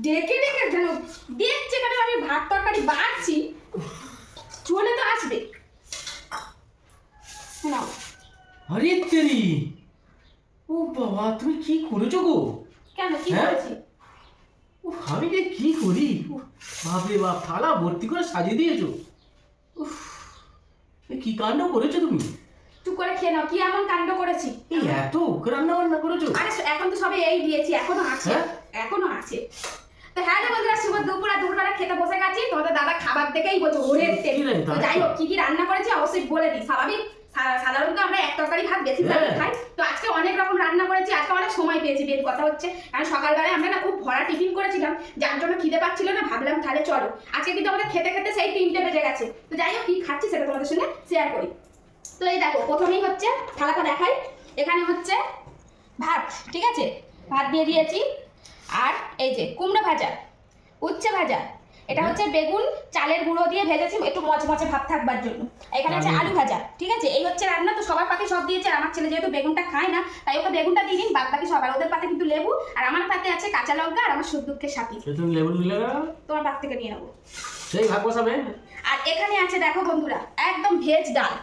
ডেকে ডেকে যেন দেখছে কেন আমি ভাত তরকারি বাড়ছি, চলে তো আসবে। নাও। আরে তেরি, ও বাবা তুমি কি করেছো গো? কেন কি হ্যাঁ? করেছি? উফ, আমি যে কি করি, উফ, বাপরে বাপ, থালা ভর্তি করে সাজিয়ে দিয়েছো। উফ, এ কি কাণ্ড করেছো তুমি? চুপ করে খেয়ে নাও। কি এমন কাণ্ড করেছি? এই এত রান্না বান্না করেছো? আরে এখন তো সবে এই দিয়েছি, এখনো আছে। হ্যাঁ? এখনো আছে। তো হ্যাঁ রে বন্ধুরা, শুভ দুপুরবেলা খেতে বসে গেছি। তোমাদের দাদা খাবার দেখেই বলছো ওরে তেল। তো যাই হোক, কি রান্না করেছি অবশ্যই বলে দিই। স্বাভাবিক সাধারণত আমরা এক তরকারি ভাত বেশি খাই, তো আজকে অনেক রকম রান্না করেছি। আজকে অনেক সময় পেয়েছি, বের কথা হচ্ছে কারণ সকালবেলায় আমরা না খুব ভরা টিফিন করেছিলাম, যার জন্য খিদে পাচ্ছিল না। ভাবলাম তাহলে চলো, আজকে কিন্তু আমাদের খেতে খেতে সেই 3টে বেজে গেছে। তো যাই হোক, কি খাচ্ছি সেটা তোমাদের সঙ্গে শেয়ার করি। তো এই দেখো, প্রথমেই হচ্ছে থালাটা দেখাই। এখানে হচ্ছে ভাত, ঠিক আছে, ভাত দিয়ে দিয়েছি। আর এই যে কুমড়ো ভাজা, উচ্ছে ভাজা, এটা হচ্ছে বেগুন চালের গুঁড়ো দিয়ে ভেজেছি একটু মচমচে ভাব থাকবার জন্য। এখানে আছে আলু ভাজা, ঠিক আছে। এই হচ্ছে রান্না। তো সবার পাতে সব দিয়েছে, আর আমার ছেলে যেহেতু বেগুনটা খায় না তাই ওকে বেগুনটা দিয়ে দিন, বাদ বাকি সবার। ওদের পাতে কিন্তু লেবু, আর আমার পাতে আছে কাঁচা লঙ্কা আর আমার সুখ দুঃখের সাথী। তুমি লেবু নিলে না? তোমার পাত থেকে নিয়ে নেবো। সেই ভাগ বসাবে। আর এখানে আছে দেখো বন্ধুরা, একদম ভেজ ডাল।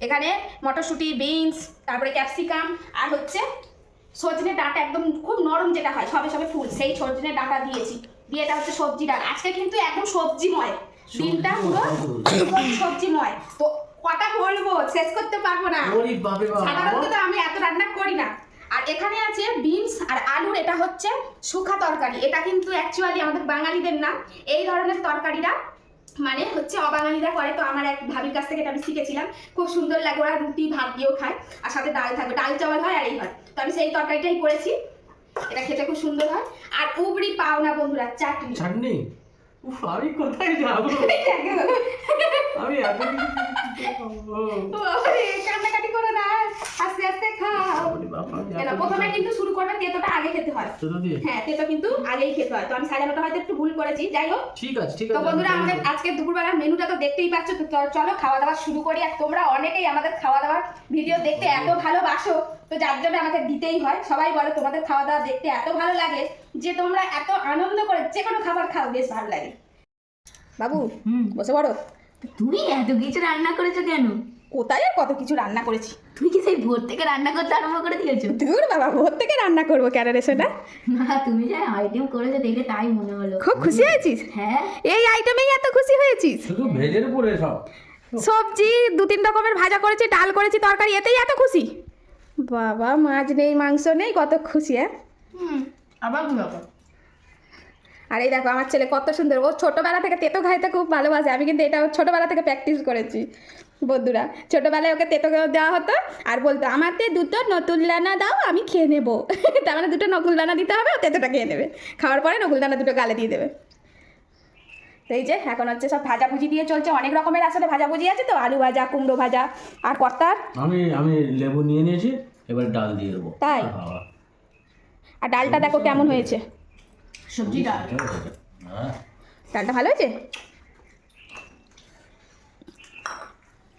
এখানে মটরশুঁটি, বিনস, তারপরে ক্যাপসিকাম, আর হচ্ছে সজনে ডাঁটা, একদম খুব নরম যেটা হয় সবে সবে ফুল, সেই সজনে ডাঁটা দিয়েছি। দিয়ে এটা হচ্ছে সবজি ডাল। আজকে কিন্তু একদম সবজিময় দিনটা, পুরো সবজিময়। তো কটা বলবো, শেষ করতে পারবো না। সাধারণত তো আমি এত রান্না করি না। আর এখানে আছে বিনস আর আলুর, এটা হচ্ছে শুখা তরকারি। এটা কিন্তু অ্যাকচুয়ালি আমাদের বাঙালিদের না। এই ধরনের তরকারিরা মানে হচ্ছে অবাঙালিরা করে। তো আমার এক ভাবির কাছ থেকে এটা আমি শিখেছিলাম, খুব সুন্দর লাগে। ওরা রুটি ভাত দিয়েও খায়, আর সাথে ডাল থাকবে, ডাল চাওয়াল হয় আর এই হয়। তো আমি সেই তরকারিটাই করেছি, এটা খেতে খুব সুন্দর হয়। আর উবড়ি পাও না বন্ধুরা, চাটনি। চাটনি? উফ, আমি কোথায় যাবো? আমি এত কান্নাকাটি করো না, আস্তে আস্তে খাও। প্রথমে কিন্তু শুরু করবে, তেতোটা আগে খেতে হয়। হ্যাঁ, তেতো কিন্তু আগেই খেতে হয়। তো আমি সাজানোটা হয়তো একটু ভুল করেছি, যাই হোক। ঠিক আছে, ঠিক তো আছে। বন্ধুরা, আমাদের আজকে দুপুরবেলার মেনুটা তো দেখতেই পাচ্ছ। তো চলো খাওয়া দাওয়া শুরু করি। আর তোমরা অনেকেই আমাদের খাওয়া দাওয়ার ভিডিও দেখতে এত ভালোবাসো, তো যার জন্য আমাকে দিতেই হয়। সবাই বলো তোমাদের খাওয়া দাওয়া দেখতে এত ভালো লাগে যে তোমরা এত আনন্দ করে যে কোনো খাবার খাও, বেশ ভালো লাগে। বাবু বসে পড়ো। তুমি এত কিছু রান্না করেছো কেন? কোথায় আর কত কিছু রান্না করেছি। তুমি কি সেই ভোর থেকে রান্না করতে আরম্ভ করে দিয়েছো? দূর বাবা, ভোর থেকে রান্না করবো কেন রে সেটা? না, তুমি যা আইটেম করেছো দেখে তাই মনে হলো। খুব খুশি হয়েছিস? হ্যাঁ। এই আইটেমেই এত খুশি হয়েছিস? শুধু ভেজের উপরে সব সবজি 2-3 রকমের ভাজা করেছি, ডাল করেছি, তরকারি, এতেই এত খুশি? বাবা, মাছ নেই মাংস নেই, কত খুশি। হ্যাঁ, আবার কি ব্যাপার? আর এই দেখো আমার ছেলে কত সুন্দর, ও ছোটবেলা থেকে তেতো খাইতে খুব ভালোবাসে। আমি কিন্তু এটা ছোটবেলা থেকে প্র্যাকটিস করেছি বন্ধুরা। ছোটবেলায় ওকে তেতো দেওয়া হতো আর বলতো আমাকে 2টো নকুল দানা দাও, আমি খেয়ে নেবো। তার মানে 2টো নকুল দানা দিতে হবে, ও তেতোটা খেয়ে নেবে। খাওয়ার পরে নকুল দানা 2টো গালে দিয়ে দেবে। তো এই যে এখন হচ্ছে সব ভাজাভুজি দিয়ে চলছে, অনেক রকমের আসলে ভাজাভুজি আছে। তো আলু ভাজা, কুমড়ো ভাজা, আর কর্তার। আমি লেবু নিয়ে নিয়েছি, এবার ডাল দিয়ে দেবো। তাই? আর ডালটা দেখো কেমন হয়েছে, সবজি ডাল। হ্যাঁ, ডালটা ভালো হয়েছে।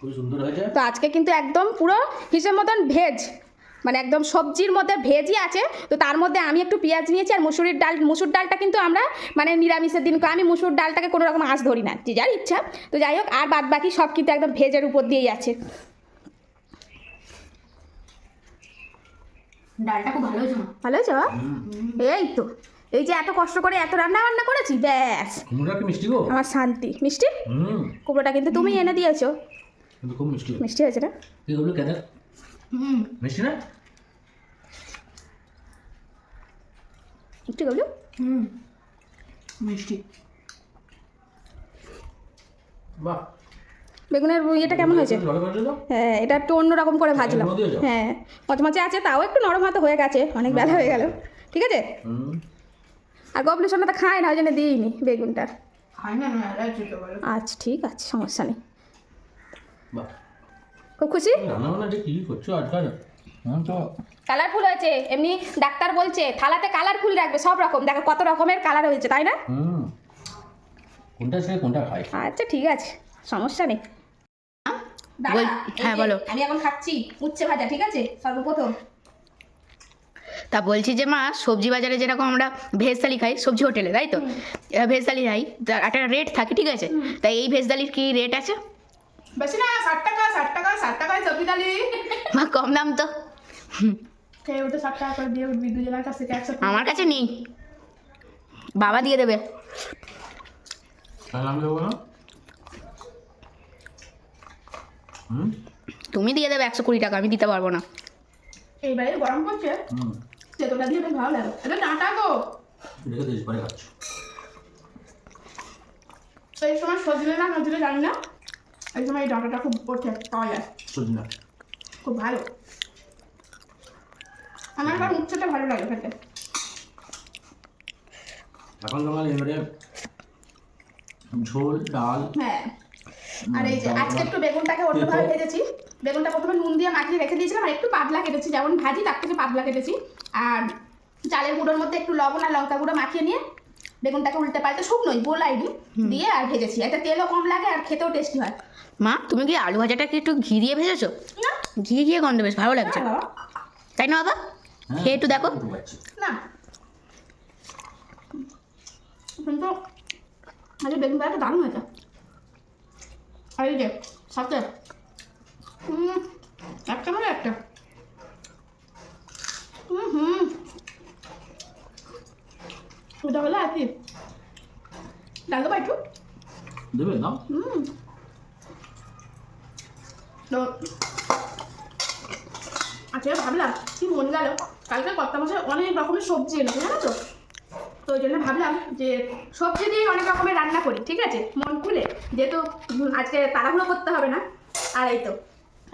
খুব সুন্দর হয়েছে। তো আজকে কিন্তু একদম পুরো হিসেব মতন ভেজ, মানে একদম সবজির মধ্যে ভেজই আছে। তো তার মধ্যে আমি একটু পেঁয়াজ নিয়েছি আর মুসুর ডালটা কিন্তু আমরা মানে নিরামিষের দিন আমি মুসুর ডালটাকে কোনো রকম আঁচ ধরি না, যে যার ইচ্ছা। তো যাই হোক, আর বাদ বাকি সব কিন্তু একদম ভেজের উপর দিয়েই আছে। ডালটা খুব ভালো হয়েছে। ভালো হয়েছে বা? এই তো, এই যে এত কষ্ট করে এত রান্না বান্না করেছি, ব্যাস কুমড়োটা কি মিষ্টি গো? আমার শান্তি। মিষ্টি? কুমড়োটা কিন্তু তুমি এনে দিয়েছো, কিন্তু খুব মিষ্টি। মিষ্টি হয়েছে না? এগুলো কেন মিষ্টি না? মিষ্টি গবলু? মিষ্টি। বাহ, বেগুনের ইয়েটা কেমন হয়েছে? হ্যাঁ, এটা একটু অন্যরকম করে ভাজলাম। হ্যাঁ, মচমচে আছে, তাও একটু নরম হাতে হয়ে গেছে, অনেক বেলা হয়ে গেল। ঠিক আছে। আর গবলুর সঙ্গে তো খায় না, ওই জন্য দিইনি বেগুনটা। খাই না, আচ্ছা ঠিক আছে, সমস্যা নেই। বাহ, খুব খুশি? রান্না বান্না যে কি করছো আজকাল, তো কালারফুল হয়েছে। এমনি ডাক্তার বলছে থালাতে কালারফুল রাখবে সব রকম। দেখো কত রকমের কালার হয়েছে, তাই না? কোনটা সে কোনটা খায়। আচ্ছা ঠিক আছে, সমস্যা নেই। হ্যাঁ, বলো। আমি এখন খাচ্ছি উচ্ছে ভাজা, ঠিক আছে। সর্বপ্রথম তা বলছি যে মা, সবজি বাজারে যেরকম আমরা ভেজ থালি খাই, সবজি হোটেলে, তাই তো? ভেজ থালি খাই, তার একটা রেট থাকে, ঠিক আছে? তাই এই ভেজ থালির কি রেট আছে? বেশি না, 60 টাকা 60 টাকা 60 টাকায় সবজি ডালি। মা কম দাম তো। খেয়ে উঠে 60 টাকা করে দিয়ে উঠবি দুজনের কাছ থেকে 100 আমার কাছে নেই, বাবা দিয়ে দেবে। তাহলে আমি দেবো না? হুম তুমি দিয়ে দেবে 120 টাকা, আমি দিতে পারবো না। এইবারে গরম করছে, হুম তেতোটা দিয়ে বেশ ভালো লাগে। এটা ডাঁটা গো, রেখে দিয়েছি, পরে খাচ্ছ। তো এই সময় সজনে না নজরে জানি না, এই সময় এই ডাঁটাটা খুব ওঠে, পাওয়া যায়, সজনা খুব ভালো। আমার আবার উচ্চটা ভালো লাগে খেতে। এখন তোমার এবারে ঝোল ডাল। হ্যাঁ, আর এই যে আজকে একটু বেগুনটাকে অন্যভাবে ভেজেছি। বেগুনটা প্রথমে নুন দিয়ে মাখিয়ে রেখে দিয়েছিলাম, আর একটু পাতলা কেটেছি, যেমন ভাজি তার থেকে পাতলা কেটেছি। আর চালের গুঁড়োর মধ্যে একটু লবণ আর লঙ্কা গুঁড়ো মাখিয়ে নিয়ে বেগুনটাকে উল্টে পাল্টে শুকনোই গোলাইনি দিয়ে আর ভেজেছি। এতে তেলও কম লাগে আর খেতেও টেস্টি হয়। মা, তুমি কি আলু ভাজাটা কি একটু ঘি দিয়ে ভেজেছো? না ঘি ঘিয়ে গন্ধ বেশ ভালো লাগছে, না বাবা, তাই না বাবা? হ্যাঁ, খেয়ে একটু দেখো। একটু পাচ্ছি। না, কিন্তু আজকে বেগুন ভাজাটা দারুণ হয়েছে। আর এই যে সাথে একটা মানে একটা ওটা হলো আর কি ডাল দেবো একটু। দেবে না? তো আজকে ভাবলাম কি মন গেল, কালকে কর্তা মাসে অনেক রকমের সবজি এনেছে জানো তো, তো ওই জন্য ভাবলাম যে সবজি দিয়ে অনেক রকমের রান্না করি, ঠিক আছে, মন খুলে, যেহেতু আজকে তাড়াহুড়ো করতে হবে না। আর এই তো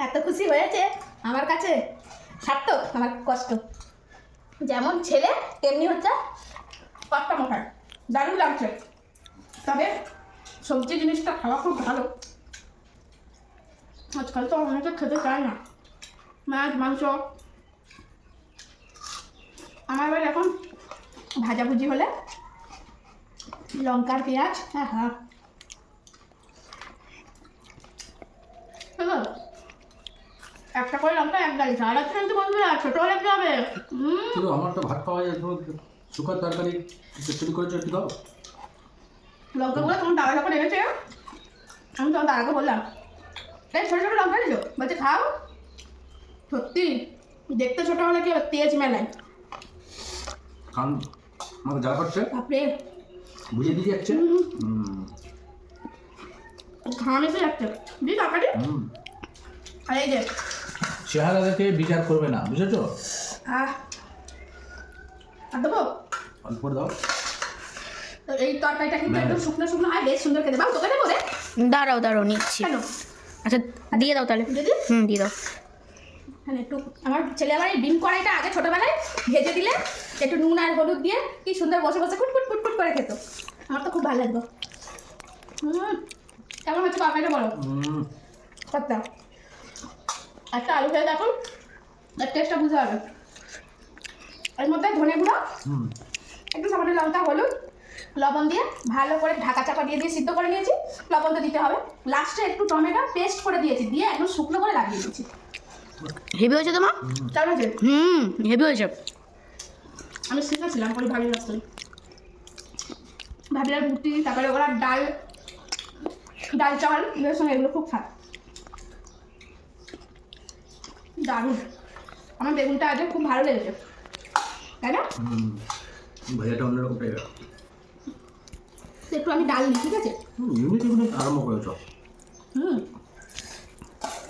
এত খুশি হয়েছে আমার কাছে, সার্থক আমার কষ্ট। যেমন ছেলে তেমনি হচ্ছে কর্তা মশাই, দারুণ লাগছে। তবে সবজি জিনিসটা খাওয়া খুব ভালো, আজকাল তো অনেকে খেতে চায় না মাছ মাংস। আমার এবার এখন ভাজাভুজি হলে লঙ্কার পেঁয়াজ, হ্যাঁ হ্যাঁ হলো একটা করে লঙ্কা এক গাড়ি ঝাল আছে, কিন্তু বন্ধুরা ছোটো হলে কি হবে। কিন্তু আমার তো ভাত খাওয়া যায়, তোমার শুকার তরকারি চচ্চড়ি করেছো একটু দাও। লঙ্কাগুলো তোমার দাদা যখন এনেছে, আমি তোমার দাদাকে বললাম এই ছোটো ছোটো লঙ্কা নিল, বলছে খাও। সত্যি দেখতে ছোটো হলে কি হবে, তেজ মেলায়। কারণ আমাকে যা করছে বাপরে বুঝে দিয়ে যাচ্ছে। ঘাম এসে যাচ্ছে দিই তরকারি। আর এই যে চেহারা দেখে বিচার করবে না, বুঝেছো? আর দেবো অল্প করে দাও। তো এই তরকারিটা কিন্তু একদম শুকনো শুকনো হয়, বেশ সুন্দর খেতে। বাবু তোকে দেবো রে? দাঁড়াও দাঁড়াও, নিচ্ছি। কেন আচ্ছা দিয়ে দাও তাহলে। যদি দিয়ে দাও। হ্যাঁ একটু আমার ছেলে আবার এই ডিম কড়াইটা আগে ছোটোবেলায় ভেজে দিলে একটু নুন আর হলুদ দিয়ে কি সুন্দর বসে বসে কুটকুট কুটকুট করে খেত, আমার তো খুব ভালো লাগতো। কেমন হচ্ছে তরকারিটা বলো? কর্তা একটা আলু খেয়ে দেখুন, এর টেস্টটা বুঝতে হবে। এর মধ্যে ধনে গুঁড়ো, একটু সামান্য লঙ্কা, হলুদ, লবণ দিয়ে ভালো করে ঢাকা চাপা দিয়ে সিদ্ধ করে নিয়েছি। লবণ তো দিতে হবে। লাস্টে একটু টমেটো পেস্ট করে দিয়েছি, দিয়ে একদম শুকনো করে লাগিয়ে দিয়েছি। হেভি হয়েছে তোমার? কেমন আছে? হেভি হয়েছে। আমি শিখেছিলাম ওই ভাবির কাছ থেকে। ভাবিলার বুটি, তারপরে ওরা ডাল ডাল চাওয়াল এগুলোর সঙ্গে এগুলো খুব খায়, দারুণ। আমার বেগুনটা আজকে খুব ভালো লেগেছে, তাই না? ভাজাটা অন্যরকম টাইপের। একটু আমি ডাল নিই, ঠিক আছে? এমনিতে আরম্ভ করেছ।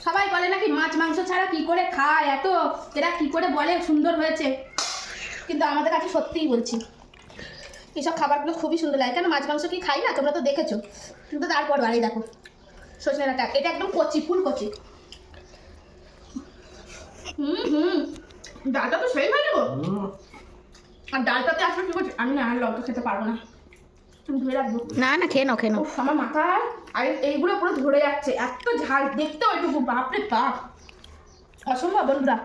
সবাই বলে নাকি মাছ মাংস ছাড়া কি করে খায়, এত এরা কি করে বলে সুন্দর হয়েছে, কিন্তু আমাদের কাছে সত্যিই বলছি এইসব খাবারগুলো খুবই সুন্দর লাগে। কেন মাছ মাংস কি খাই না, তোমরা তো দেখেছো, কিন্তু তারপর বাড়ি দেখো সজনে ডাঁটা, এটা একদম কচি, ফুল কচি। ডালটা তো সেই হয়ে যাবো। আর ডালটাতে আসলে কি করছি আমি, না আর লঙ্কা খেতে পারবো না, তুমি ধরে রাখবো। না না, খেয়ে নাও খেয়ে নাও। আমার মাথায় আর এইগুলো পুরো ধরে যাচ্ছে, এত ঝাল, দেখতেও একটু বাপরে বাপ, অসম্ভব বন্ধুরা।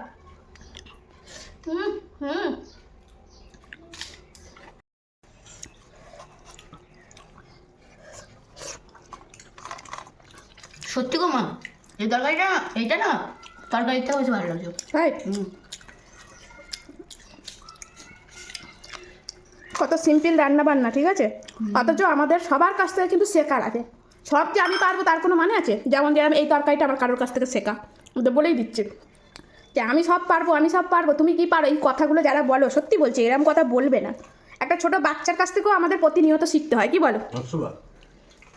সত্যি গো মা, এই তরকারিটা এইটা না তরকারিটা বেশি ভালো লাগছে। তাই কত সিম্পল রান্না বান্না, ঠিক আছে? অথচ আমাদের সবার কাছ থেকে কিন্তু শেখার আছে। সব যে আমি পারবো তার কোনো মানে আছে? যেমন এই তরকারিটা আমার কারোর কাছ থেকে শেখা, আমি তো বলেই দিচ্ছি যে আমি সব পারবো, তুমি কি পারো, এই কথাগুলো যারা বলো, সত্যি বলছি, এরকম কথা বলবে না। একটা ছোট বাচ্চার কাছ থেকেও আমাদের প্রতিনিয়ত শিখতে হয়, কি বলো?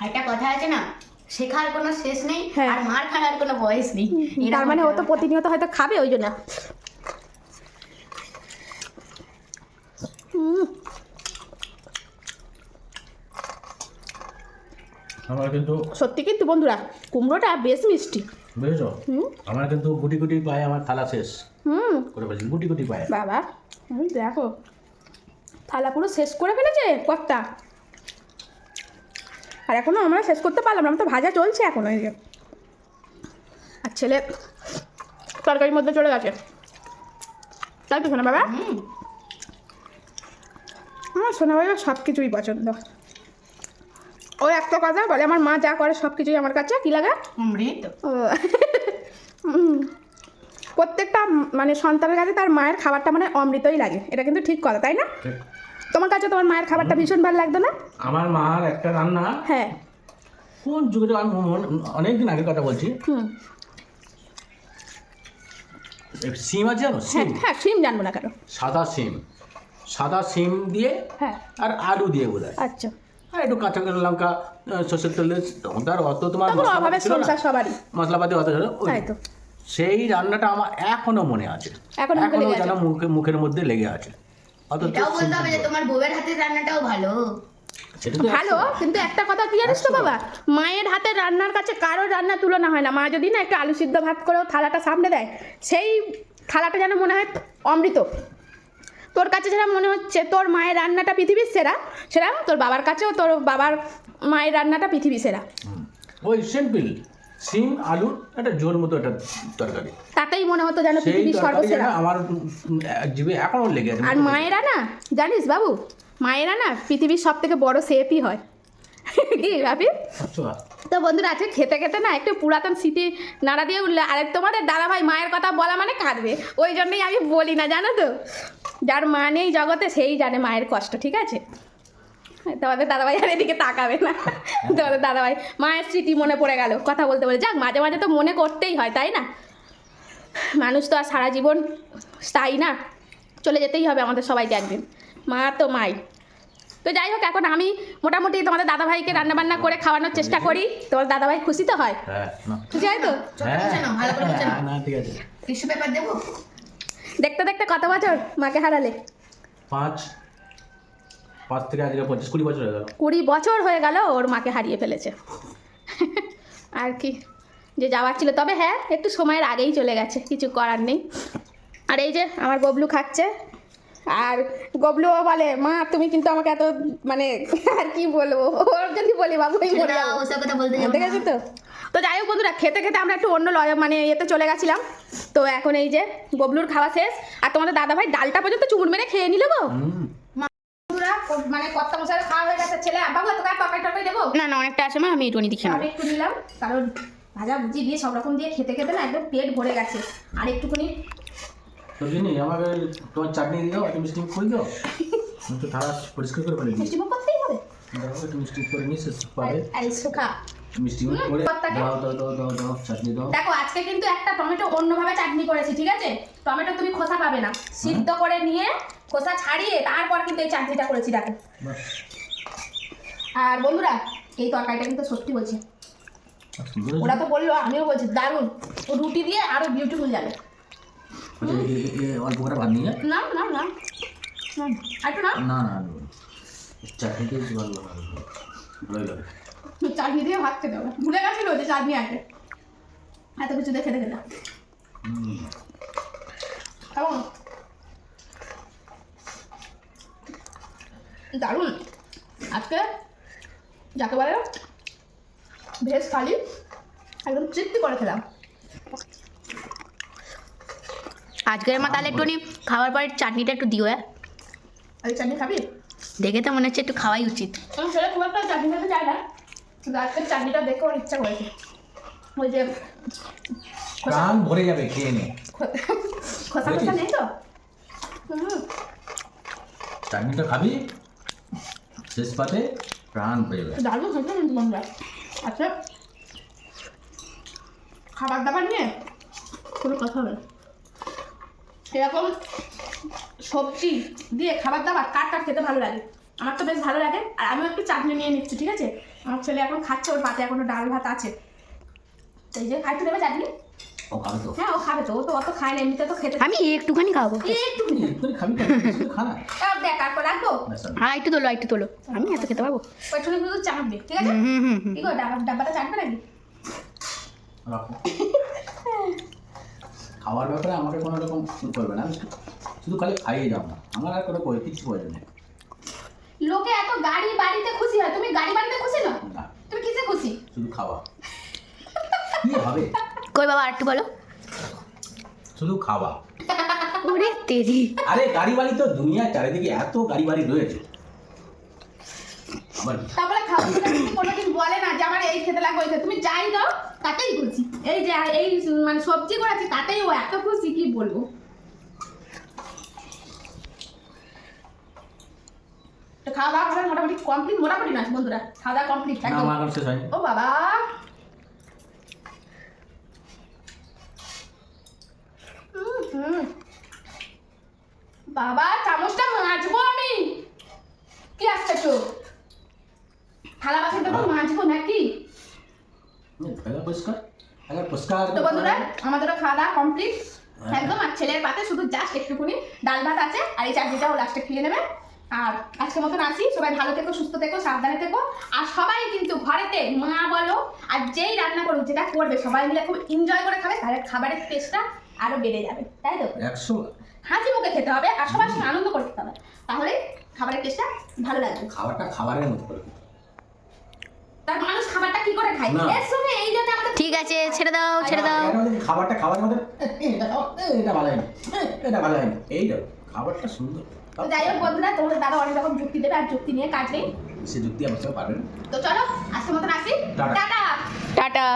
একটা কথা আছে না, শেখার কোনো শেষ নেই, হ্যাঁ। আর মার খাওয়ার কোনো বয়স নেই। তার মানে ও তো প্রতিনিয়ত হয়তো খাবে, ওই জন্য। আমার কিন্তু সত্যি কিন্তু বন্ধুরা, কুমড়োটা বেশ মিষ্টি। বুঝেছো, আমার কিন্তু গুটি গুটি পায়ে আমার থালা শেষ হুম করে ফেলছি, গুটি গুটি পায়ে। বাবা, দেখো থালা পুরো শেষ করে ফেলেছে কর্তা। আর এখনো আমরা শেষ করতে পারলাম না, আমার তো ভাজা চলছে এখনো। এই যে আর ছেলে তরকারির মধ্যে চলে গেছে, তাই তো শোনা বাবা? আমার শোনা বাবা সব কিছুই পছন্দ। ও একটা কথা বলে, আমার মা যা করে সব কিছুই আমার কাছে কী লাগে, অমৃত। ও প্রত্যেকটা মানে সন্তানের কাছে তার মায়ের খাবারটা মানে অমৃতই লাগে, এটা কিন্তু ঠিক কথা, তাই না? তোমার কাছে তোমার মায়ের খাবারটা ভীষণ ভালো লাগতো না? আমার মার একটা রান্না, হ্যাঁ। কোন যুগের আমি অনেকদিন আগের কথা বলছি, সিম আছে জানো, হ্যাঁ সিম, হ্যাঁ, সিম জানবো না কেন। সাদা সিম দিয়ে হ্যাঁ, আর আলু দিয়ে বোধ হয়, আচ্ছা। আর একটু কাঁচা লঙ্কা, সর্ষের তেল, তার অত তোমার তখন অভাবে মশলাপাতি ছিল না, সংসার সবারই, মশলাপাতি অত ছিল, তাই তো। সেই রান্নাটা আমার এখনো মনে আছে, এখনো মুখে লেগে যেন আছে। মুখের মধ্যে লেগে আছে। অত এটাও বলতে হবে যে তোমার বউয়ের হাতের রান্নাটাও ভালো। সেটা তো ভালো, কিন্তু একটা কথা কি জানিস তো বাবা, মায়ের হাতের রান্নার কাছে কারোর রান্না তুলনা হয় না। মা যদি না একটু আলু সিদ্ধ ভাত করেও থালাটা সামনে দেয়, সেই থালাটা যেন মনে হয় অমৃত। তোর কাছে যেটা মনে হচ্ছে তোর মায়ের রান্নাটা পৃথিবীর সেরা, সেটা তোর বাবার কাছেও তোর বাবার মায়ের রান্নাটা পৃথিবীর সেরা। ওই সিম্পল সিম আলু একটা জোর মতো একটা তরকারি, তাতেই মনে হতো যেন সেই পৃথিবীর তরকারি সর্বসেরা। আমার জিভে এখনো লেগে আছে। আর মায়েরা না, জানিস বাবু, মায়েরা না পৃথিবীর সব থেকে বড় শেফই হয়। কি ভাবি? আচ্ছা, তো বন্ধুরা, আছে খেতে খেতে না একটু পুরাতন স্মৃতি নাড়া দিয়ে উঠলে, আর তোমাদের দাদাভাই মায়ের কথা বলা মানে কাঁদবে, ওই জন্যই আমি বলি না, জানো তো? যার মা নেই জগতে সেই জানে মায়ের কষ্ট, ঠিক আছে? তোমাদের দাদাভাই আর এদিকে তাকাবে না। তোমাদের দাদাভাই মায়ের স্মৃতি মনে পড়ে গেল কথা বলতে বলে। যাক, মাঝে মাঝে তো মনে করতেই হয়, তাই না? মানুষ তো আর সারা জীবন স্থায়ী না, চলে যেতেই হবে আমাদের সবাইকে একদিন। মা তো মাই। তো যাই হোক, এখন আমি মোটামুটি তোমাদের দাদাভাইকে রান্নাবান্না করে খাওয়ানোর চেষ্টা করি। তোমার দাদাভাই খুশি তো হয়? হ্যাঁ না, খুশি হয় তো? ভালো করে বুঝে নাও। না ঠিক আছে। টিস্যু পেপার দেবো? দেখতে দেখতে কত বছর মাকে হারালে? 5 থেকে আজকে 25-20 বছর হয়ে গেল। 20 বছর হয়ে গেল ওর মাকে হারিয়ে ফেলেছে। আর কি যে যাওয়ার ছিল, তবে হ্যাঁ একটু সময়ের আগেই চলে গেছে, কিছু করার নেই। আর এই যে আমার গবলু খাচ্ছে, আর গবলুও বলে মা তুমি কিন্তু আমাকে এত মানে আর কি বলবো, ওর যদি বলি বাবু আমি মরে যাবো। ওসব কথা বলতে যাবো ঠিক না। আছে তো? তো যাই হোক বন্ধুরা, খেতে খেতে আমরা একটু অন্য মানে ইয়েতে চলে গেছিলাম। তো এখন এই যে গবলুর খাওয়া শেষ, আর তোমাদের দাদাভাই ডালটা পর্যন্ত চুমুর মেরে খেয়ে নিল গো। বন্ধুরা, মানে কর্তা মশাই খাওয়া হয়ে গেছে। ছেলে বাবু তোকে তরকারি টরকারি দেবো? না না, অনেকটা আছে মা, আমি একটু দেখে আমি একটু নিলাম, কারণ ভাজা ভুজি দিয়ে সব রকম দিয়ে খেতে খেতে না একদম পেট ভরে গেছে। আর একটুখানি তো জিনি আমাকে তোমার চাটনি দিয়ে দাও, একটু মিষ্টি করে দাও, আমি তো থালা পরিষ্কার করে ফেলে দিই। মিষ্টি মুখ করতেই হবে। দাও একটু মিষ্টি করে নিয়ে শেষ পাবে, এই সুখা মিষ্টি করে দাও চাটনি দাও। দেখো, আজকে কিন্তু একটা টমেটো অন্যভাবে চাটনি করেছি, ঠিক আছে? টমেটো তুমি খোসা পাবে না, সিদ্ধ করে নিয়ে খোসা ছাড়িয়ে তারপর কিন্তু এই চাটনিটা করেছি, দেখো। আর বন্ধুরা, এই তরকারিটা কিন্তু সত্যি বলছি, ওরা তো বললো, আমিও বলছি দারুণ। ও রুটি দিয়ে আরো বিউটিফুল যাবে। অল্প করে ভাত নিয়ে না না না, একটু না, না না চাটনিতে ভালো লাগে। চাটনি দিয়ে ভাত খেতে হবে, ভুলে গেছিল যে চাটনি আছে, এত কিছু দেখে দেখে না। কেমন? দারুণ। আজকে যাকে বলে ভেজ থালি একদম তৃপ্তি করে খেলাম। আজকের মা তাহলে একটু খাওয়ার পরে চাটনিটা একটু দিও। হ্যাঁ, আর চাটনি খাবি? দেখে তো মনে হচ্ছে একটু খাওয়াই উচিত। আমি সেটা খুব একটা চাটনি খেতে চাই না, কিন্তু আজকের চাটনিটা দেখে আমার ইচ্ছা করেছে। ওই যে প্রাণ ভরে যাবে খেয়ে নে। খোসা খোসা নেই তো? চাটনিটা খাবি, শেষ পাতে প্রাণ পেয়ে গেল। দারুণ হয়েছে কিন্তু বন্ধুরা। আচ্ছা খাবার দাবার নিয়ে কোনো কথা হবে না। এরকম সবজি দিয়ে খাবার দাবার কার কার খেতে ভালো লাগে? আমার তো বেশ ভালো লাগে। আর আমিও একটু চাটনি নিয়ে নিচ্ছি, ঠিক আছে? আমার ছেলে এখন খাচ্ছে, ওর পাতে এখনো ডাল ভাত আছে। এই যে খাইতে দেবে চাটনি? ও খাবে তো? হ্যাঁ ও খাবে তো, ও তো অত খায় না, এমনিতে তো খেতে আমি একটুখানি খাবো। একটু তুই খাবি না, শুধু খা না। দেখ তারপর রাখবো। হ্যাঁ একটু তোলো একটু তোলো, আমি এত খেতে পারবো? পেছনে শুধু চাটবে, ঠিক আছে? হুম। কি গো ডাব্বাটা চাটবে নাকি? রাখো। খাওয়ার ব্যাপারে আমাকে কোনো রকম করবে না, আমি শুধু খালি খাইয়ে যাও না, আমার আর কোনো কিছু প্রয়োজন নেই। লোকে এত গাড়ি বাড়িতে খুশি হয়, তুমি গাড়ি বাড়িতে খুশি না? না, তুমি কিসে খুশি? শুধু খাওয়া। কি হবে? কই বাবা আর একটু বলো। শুধু খাওয়া। ওরে তেরি। আরে গাড়ি বাড়ি তো দুনিয়ার চারিদিকে এত গাড়ি বাড়ি রয়েছে। আবার কি? তারপরে খাবার যদি কোনোদিন বলে না যে আমার এই খেতে লাগবে ওই খেতে, তুমি যাই দাও তাতেই খুশি। এই যে এই মানে সবজি করেছি তাতেই ও এত খুশি কি বলবো। তো খাওয়া দাওয়া করে মোটামুটি কমপ্লিট, মোটামুটি না বন্ধুরা, খাওয়া দাওয়া কমপ্লিট না, আমার এখন শেষ হয়নি। ও বাবা হুম। বাবা চামচটা মাজবো আমি, কি আসছে তো থালা বাসন তো মাজবো নাকি? পয়লা পরিষ্কার, আগে পরিষ্কার। তো বন্ধুরা আমাদেরও খাওয়া দাওয়া কমপ্লিট একদম। আর ছেলের পাতে শুধু জাস্ট একটুখানি ডাল ভাত আছে, আর এই চাটনিটাও লাস্টে খেয়ে নেবে। আর আজকের মতন আসি, সবাই ভালো থেকো, সুস্থ থেকো, সাবধানে থেকো। আর সবাই কিন্তু ঘরেতে মা বলো আর যেই রান্না করুক, যেটা করবে সবাই মিলে খুব এনজয় করে খাবে, তাহলে খাবারের টেস্টটা আরো বেড়ে যাবে, তাই তো? 100 হাসি মুখে খেতে হবে আর সবার সঙ্গে আনন্দ করে খেতে হবে, তাহলে খাবারের টেস্টটা ভালো লাগবে। খাবারটা খাবারের মতো করে খেতে হবে। তার মানুষ খাবারটা কি করে খায় না। এর সঙ্গে এই জন্য আমাদের ঠিক আছে ছেড়ে দাও ছেড়ে দাও। এর মধ্যে খাবারটা খাবারের মধ্যে এটা খাও, এটা ভালো হয়নি, এটা ভালো হয়নি, এই দাও খাবারটা সুন্দর। তো যাই হোক বন্ধুরা, তোমাদের দাদা অনেক রকম যুক্তি দেবে, আর যুক্তি নিয়ে কাজ নেই। সে যুক্তি আমার সঙ্গে পারবে না। তো চলো আজকের মতন আসি, টাটা। টাটা। টাটা।